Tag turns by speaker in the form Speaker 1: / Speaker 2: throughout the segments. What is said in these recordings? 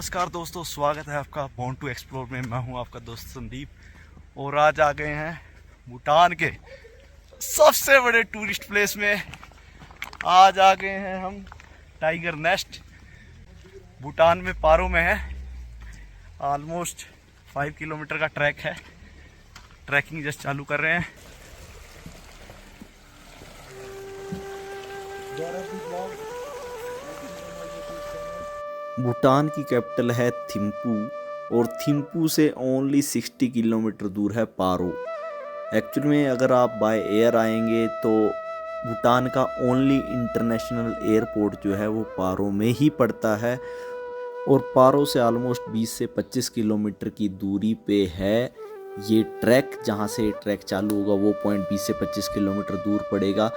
Speaker 1: नमस्कार दोस्तों, स्वागत है आपका बॉर्न टू एक्सप्लोर में। मैं हूं आपका दोस्त संदीप और आज आ गए हैं भूटान के सबसे बड़े टूरिस्ट प्लेस में। आज आ गए हैं हम टाइगर नेस्ट। भूटान में पारो में है। ऑलमोस्ट 5 किलोमीटर का ट्रैक है। ट्रैकिंग जस्ट चालू कर रहे हैं।
Speaker 2: भूटान की कैपिटल है थिम्पू और थिम्पू से ओनली 60 किलोमीटर दूर है पारो। एक्चुअली में अगर आप बाय एयर आएंगे तो भूटान का ओनली इंटरनेशनल एयरपोर्ट जो है वो पारो में ही पड़ता है और पारो से ऑलमोस्ट 20 से 25 किलोमीटर की दूरी पे है ये ट्रैक। जहाँ से ट्रैक चालू होगा वो पॉइंट 20 से 25 किलोमीटर दूर पड़ेगा।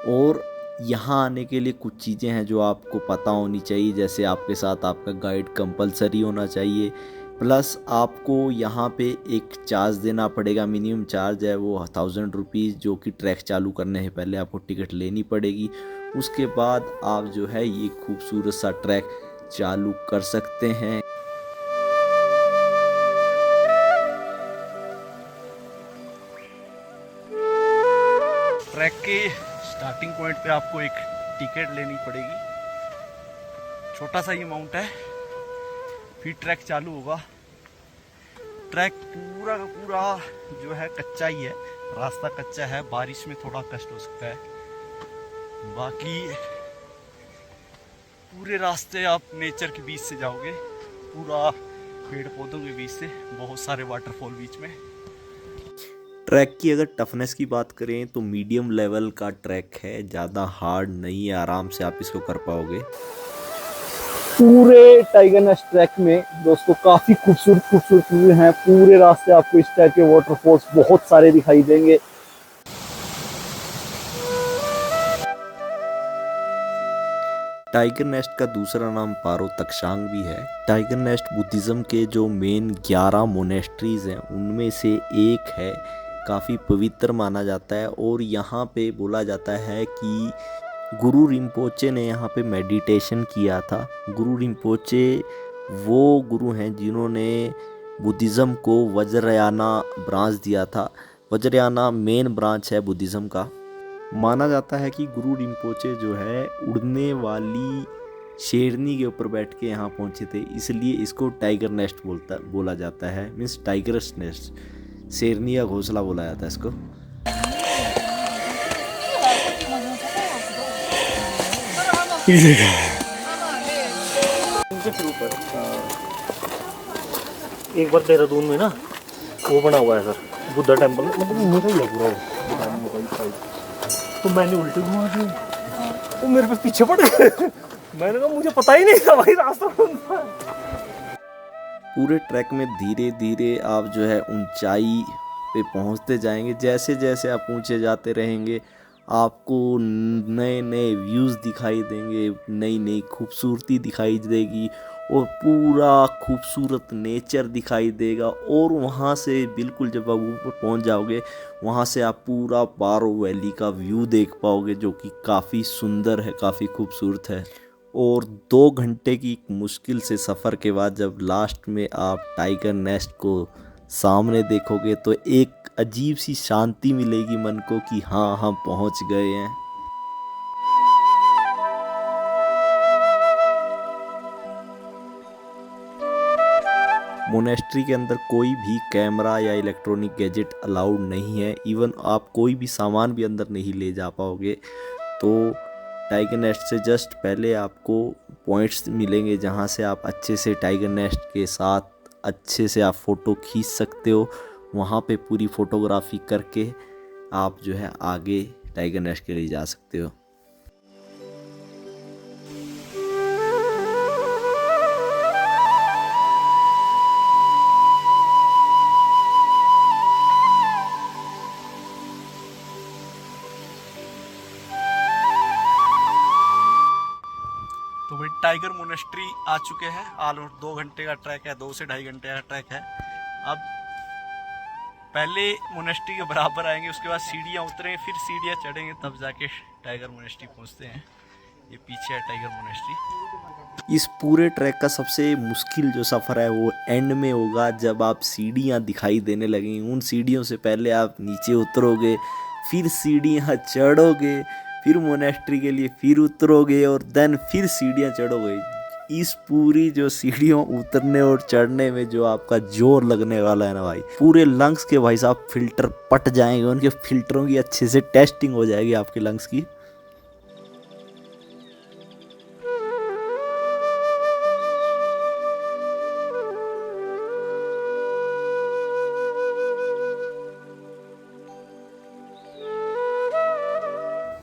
Speaker 2: और यहाँ आने के लिए कुछ चीज़ें हैं जो आपको पता होनी चाहिए, जैसे आपके साथ आपका गाइड कंपलसरी होना चाहिए, प्लस आपको यहाँ पे एक चार्ज देना पड़ेगा। मिनिमम चार्ज है वो 1000 रुपीज़, जो कि ट्रैक चालू करने से पहले आपको टिकट लेनी पड़ेगी। उसके बाद आप जो है ये खूबसूरत सा ट्रैक चालू कर सकते हैं।
Speaker 1: ट्रैक के स्टार्टिंग पॉइंट पे आपको एक टिकट लेनी पड़ेगी। छोटा सा ये माउंट है, फिर ट्रैक चालू होगा। ट्रैक पूरा का पूरा जो है कच्चा ही है, रास्ता कच्चा है। बारिश में थोड़ा कष्ट हो सकता है, बाकी पूरे रास्ते आप नेचर के बीच से जाओगे, पूरा पेड़ पौधों के बीच से, बहुत सारे वाटरफॉल बीच में।
Speaker 2: ट्रैक की अगर टफनेस की बात करें तो मीडियम लेवल का ट्रैक है, ज़्यादा हार्ड नहीं है, आराम से आप इसको कर पाओगे।
Speaker 3: पूरे टाइगर नेस्ट ट्रैक में दोस्तों काफी खूबसूरत व्यू हैं। पूरे रास्ते आपको इस टाइप के वाटरफॉल्स बहुत सारे दिखाई देंगे।
Speaker 2: टाइगर नेस्ट का दूसरा नाम पारो तक्षांग भी है। टाइगर नेस्ट बुद्धिज़्म के जो मेन 11 मोनेस्ट्रीज हैं उनमें से एक है, काफ़ी पवित्र माना जाता है। और यहाँ पे बोला जाता है कि गुरु रिम्पोचे ने यहाँ पे मेडिटेशन किया था। गुरु रिम्पोचे वो गुरु हैं जिन्होंने बुद्धिज़्म को वज्रयाना ब्रांच दिया था। वज्रयाना मेन ब्रांच है बुद्धिज़्म का। माना जाता है कि गुरु रिम्पोचे जो है उड़ने वाली शेरनी के ऊपर बैठ के यहाँ पहुँचे थे, इसलिए इसको टाइगर नेस्ट बोला जाता है। मीन्स टाइगरस नेस्ट, शेरनी का घोंसला बोला जाता है इसको।
Speaker 4: एक बार देहरादून में ना वो बना हुआ है सर, बुद्धा टेम्पल, मतलब मेरा ही है पूरा वो। तो मैंने उल्टी घुमा दी, वो मेरे पे पीछे पड़ गए। मैंने कहा मुझे पता ही नहीं था भाई रास्ता कौन सा है।
Speaker 2: पूरे ट्रैक में धीरे धीरे आप जो है ऊंचाई पे पहुंचते जाएंगे। जैसे जैसे आप ऊंचे जाते रहेंगे आपको नए नए व्यूज़ दिखाई देंगे, नई नई खूबसूरती दिखाई देगी और पूरा खूबसूरत नेचर दिखाई देगा। और वहाँ से बिल्कुल जब आप ऊपर पहुँच जाओगे वहाँ से आप पूरा पारो वैली का व्यू देख पाओगे, जो कि काफ़ी सुंदर है, काफ़ी खूबसूरत है। और 2 घंटे की मुश्किल से सफ़र के बाद जब लास्ट में आप टाइगर नेस्ट को सामने देखोगे तो एक अजीब सी शांति मिलेगी मन को कि हाँ हम पहुँच गए हैं। मोनेस्ट्री के अंदर कोई भी कैमरा या इलेक्ट्रॉनिक गैजेट अलाउड नहीं है। इवन आप कोई भी सामान भी अंदर नहीं ले जा पाओगे। तो टाइगर नेस्ट से जस्ट पहले आपको पॉइंट्स मिलेंगे जहां से आप अच्छे से टाइगर नेस्ट के साथ अच्छे से आप फ़ोटो खींच सकते हो। वहां पे पूरी फ़ोटोग्राफी करके आप जो है आगे टाइगर नेस्ट के लिए जा सकते हो।
Speaker 1: तो भाई टाइगर मोनेस्ट्री आ चुके हैं। ऑलमोस्ट 2 घंटे का ट्रैक है, 2 से 2.5 घंटे का ट्रैक है। अब पहले मोनेस्ट्री के बराबर आएंगे, उसके बाद सीढ़ियाँ उतरेंगे, फिर सीढ़ियाँ चढ़ेंगे, तब जाके टाइगर मोनेस्ट्री पहुँचते हैं। ये पीछे है टाइगर मोनेस्ट्री।
Speaker 2: इस पूरे ट्रैक का सबसे मुश्किल जो सफ़र है वो एंड में होगा, जब आप सीढ़ियाँ दिखाई देने लगेंगी। उन सीढ़ियों से पहले आप नीचे उतरोगे, फिर सीढ़ियाँ चढ़ोगे, फिर मोनेस्ट्री के लिए फिर उतरोगे और देन फिर सीढ़ियाँ चढ़ोगे। इस पूरी जो सीढ़ियों उतरने और चढ़ने में जो आपका जोर लगने वाला है ना भाई, पूरे लंग्स के भाई साहब फिल्टर पट जाएंगे, उनके फिल्टरों की अच्छे से टेस्टिंग हो जाएगी आपके लंग्स की।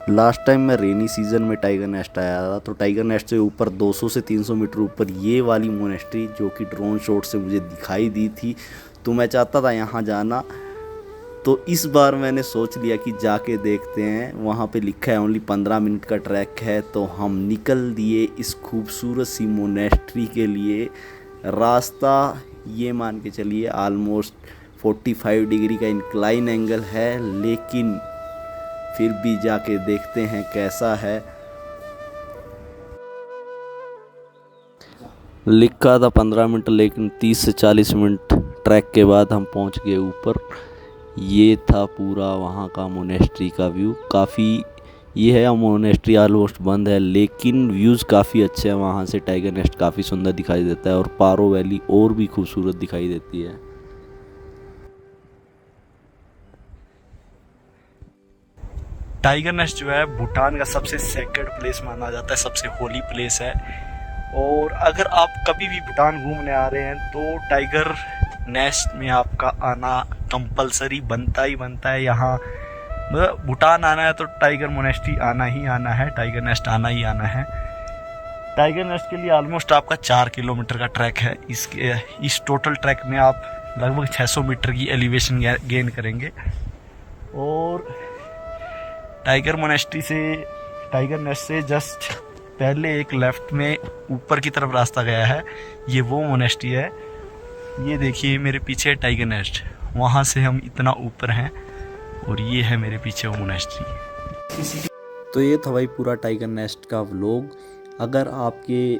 Speaker 2: लास्ट टाइम मैं रेनी सीजन में टाइगर नेस्ट आया था, तो टाइगर नेस्ट से ऊपर 200 से 300 मीटर ऊपर ये वाली मोनेस्ट्री जो कि ड्रोन शॉट से मुझे दिखाई दी थी, तो मैं चाहता था यहाँ जाना। तो इस बार मैंने सोच लिया कि जाके देखते हैं। वहाँ पे लिखा है ओनली 15 मिनट का ट्रैक है, तो हम निकल दिए इस खूबसूरत सी मोनेस्ट्री के लिए। रास्ता ये मान के चलिए ऑलमोस्ट 45 डिग्री का इंक्लाइन एंगल है, लेकिन फिर भी जाके देखते हैं कैसा है। लिखा था 15 मिनट, लेकिन 30 से 40 मिनट ट्रैक के बाद हम पहुंच गए ऊपर। ये था पूरा वहाँ का मोनेस्ट्री का व्यू। काफ़ी ये है मोनेस्ट्री ऑलमोस्ट बंद है, लेकिन व्यूज़ काफ़ी अच्छे हैं। वहाँ से टाइगर नेस्ट काफ़ी सुंदर दिखाई देता है और पारो वैली और भी खूबसूरत दिखाई देती है।
Speaker 1: टाइगर नेस्ट जो है भूटान का सबसे सेक्रेड प्लेस माना जाता है, सबसे होली प्लेस है। और अगर आप कभी भी भूटान घूमने आ रहे हैं तो टाइगर नेस्ट में आपका आना कंपलसरी बनता ही बनता है। यहाँ मतलब भूटान आना है तो टाइगर मोनेस्ट्री आना ही आना है, टाइगर नेस्ट आना ही आना है। टाइगर नेस्ट के लिए ऑलमोस्ट आपका 4 किलोमीटर का ट्रैक है। इस टोटल ट्रैक में आप लगभग 600 मीटर की एलिवेशन गेन करेंगे। और टाइगर मोनेस्ट्री से, टाइगर नेस्ट से जस्ट पहले एक लेफ्ट में ऊपर की तरफ रास्ता गया है, ये वो मोनेस्ट्री है। ये देखिए मेरे पीछे टाइगर नेस्ट, वहाँ से हम इतना ऊपर हैं और ये है मेरे पीछे वो मोनेस्ट्री।
Speaker 2: तो ये था भाई पूरा टाइगर नेस्ट का व्लॉग। अगर आपके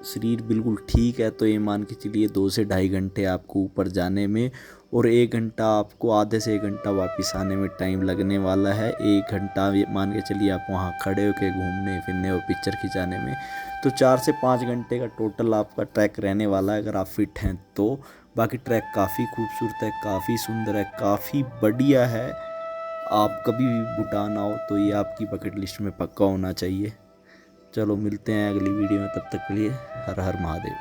Speaker 2: शरीर बिल्कुल ठीक है तो ये मान के चलिए 2 से ढाई घंटे आपको ऊपर जाने में, और 1 घंटा आपको, आधे से 1 घंटा वापस आने में टाइम लगने वाला है। 1 घंटा मान के चलिए आप वहाँ खड़े होकर घूमने फिरने और पिक्चर खिंचाने में, तो 4 से 5 घंटे का टोटल आपका ट्रैक रहने वाला है अगर आप फिट हैं तो। बाकी ट्रैक काफ़ी खूबसूरत है, काफ़ी सुंदर है, काफ़ी बढ़िया है। आप कभी भी भूटान आओ तो ये आपकी बकेट लिस्ट में पक्का होना चाहिए। चलो मिलते हैं अगली वीडियो में, तब तक के लिए हर हर महादेव।